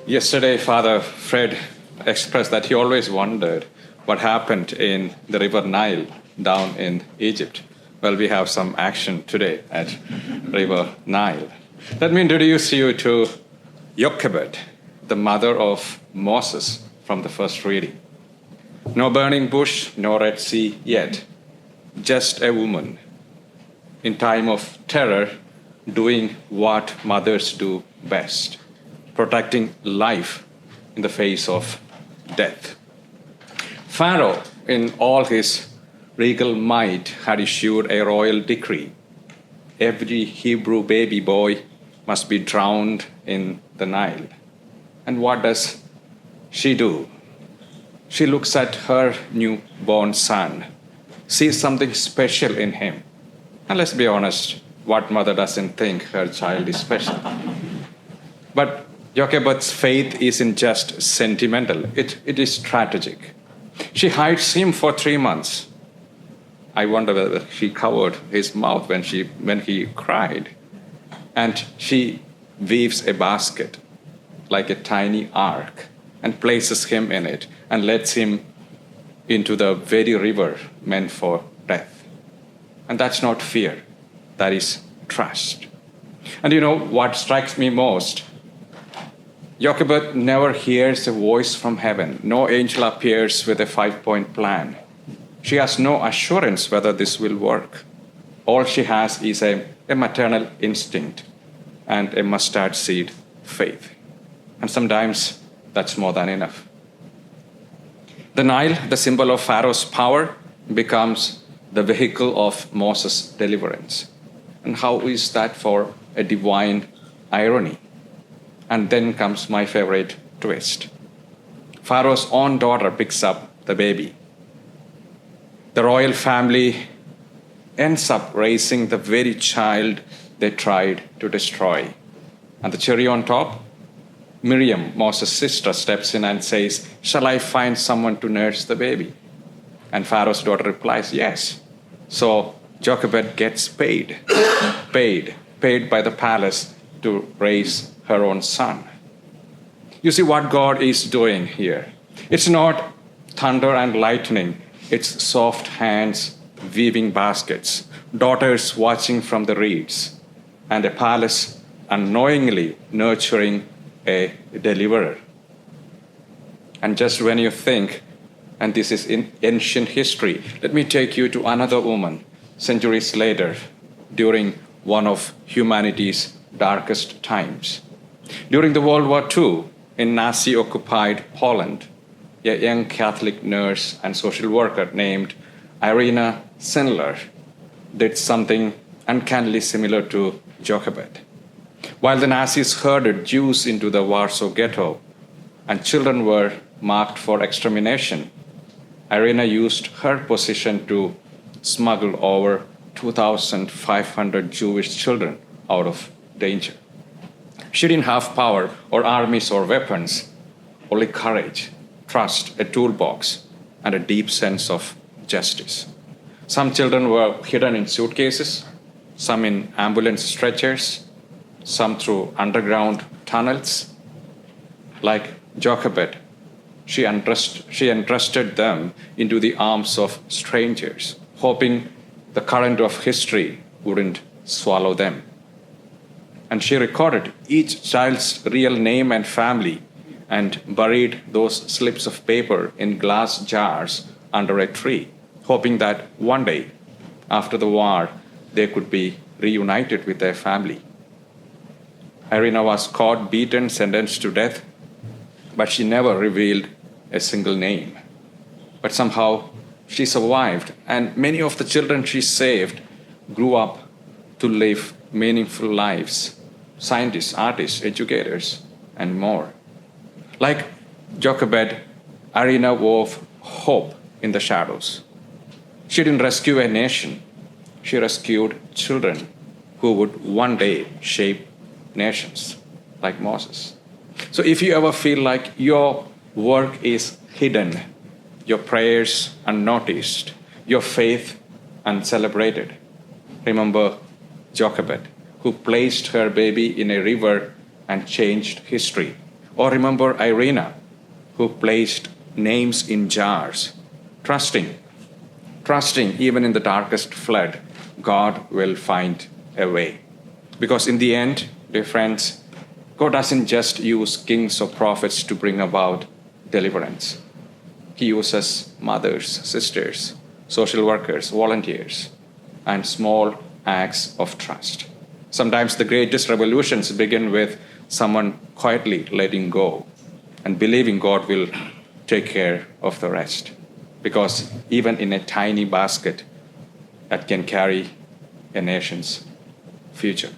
Yesterday, Father Fred expressed that he always wondered what happened in the River Nile down in Egypt. Well, we have some action today at River Nile. Let me introduce you to Jochebed, the mother of Moses from the first reading. No burning bush, no Red Sea yet, just a woman in time of terror doing what mothers do best, protecting life in the face of death. Pharaoh, in all his regal might, had issued a royal decree. Every Hebrew baby boy must be drowned in the Nile. And what does she do? She looks at her newborn son, sees something special in him. And let's be honest, what mother doesn't think her child is special? But Jochebed's faith isn't just sentimental, it is strategic. She hides him for 3 months. I wonder whether she covered his mouth when he cried. And she weaves a basket like a tiny ark and places him in it and lets him into the very river meant for death. And that's not fear, that is trust. And you know what strikes me most? Jochebed never hears a voice from heaven. No angel appears with a 5-point plan. She has no assurance whether this will work. All she has is a maternal instinct and a mustard seed faith. And sometimes that's more than enough. The Nile, the symbol of Pharaoh's power, becomes the vehicle of Moses' deliverance. And how is that for a divine irony? And then comes my favorite twist. Pharaoh's own daughter picks up the baby. The royal family ends up raising the very child they tried to destroy. And the cherry on top, Miriam, Moses' sister, steps in and says, "Shall I find someone to nurse the baby?" And Pharaoh's daughter replies, "Yes." So Jochebed gets paid by the palace to raise her own son. You see what God is doing here. It's not thunder and lightning. It's soft hands weaving baskets, daughters watching from the reeds, and a palace unknowingly nurturing a deliverer. And just when you think, and this is in ancient history, let me take you to another woman centuries later during one of humanity's darkest times. During the World War II, in Nazi-occupied Poland, a young Catholic nurse and social worker named Irina Sendler did something uncannily similar to Jochebed. While the Nazis herded Jews into the Warsaw Ghetto and children were marked for extermination, Irina used her position to smuggle over 2,500 Jewish children out of danger. She didn't have power or armies or weapons, only courage, trust, a toolbox, and a deep sense of justice. Some children were hidden in suitcases, some in ambulance stretchers, some through underground tunnels. Like Jochebed, she entrusted them into the arms of strangers, hoping the current of history wouldn't swallow them. And she recorded each child's real name and family and buried those slips of paper in glass jars under a tree, hoping that one day, after the war, they could be reunited with their family. Irina was caught, beaten, sentenced to death, but she never revealed a single name. But somehow she survived, and many of the children she saved grew up to live meaningful lives. Scientists, artists, educators, and more. Like Jochebed, Irina wove hope in the shadows. She didn't rescue a nation. She rescued children who would one day shape nations, like Moses. So if you ever feel like your work is hidden, your prayers unnoticed, your faith uncelebrated, remember Jochebed, who placed her baby in a river and changed history, Or remember Irena, who placed names in jars, trusting even in the darkest flood, God will find a way. Because in the end, dear friends, God doesn't just use kings or prophets to bring about deliverance. He uses mothers, sisters, social workers, volunteers, and small acts of trust. Sometimes the greatest revolutions begin with someone quietly letting go and believing God will take care of the rest. Because even in a tiny basket, that can carry a nation's future.